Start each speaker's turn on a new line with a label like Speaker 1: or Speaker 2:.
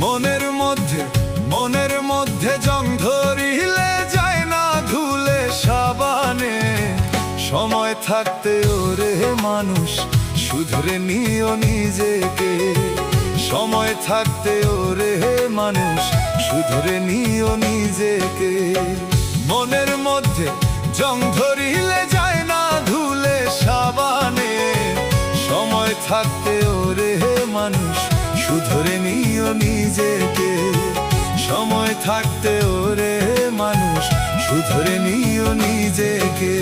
Speaker 1: মনের মধ্যে জং ধরিলে যায় না ধুলে সাবানে। সময় থাকতে ওরে মানুষ শুধরে নিও নিজেকে। সময় থাকতে ওরে মানুষ শুধরে নিও নিজেকে। মনের মধ্যে জং ধরিলে যায় না ধুলে সাবানে। সময় থাকতে ওরে মানুষ শুধরে নিও নিজেকে। সময় থাকতে ওরে মানুষ শুধরে নিও নিজেকে।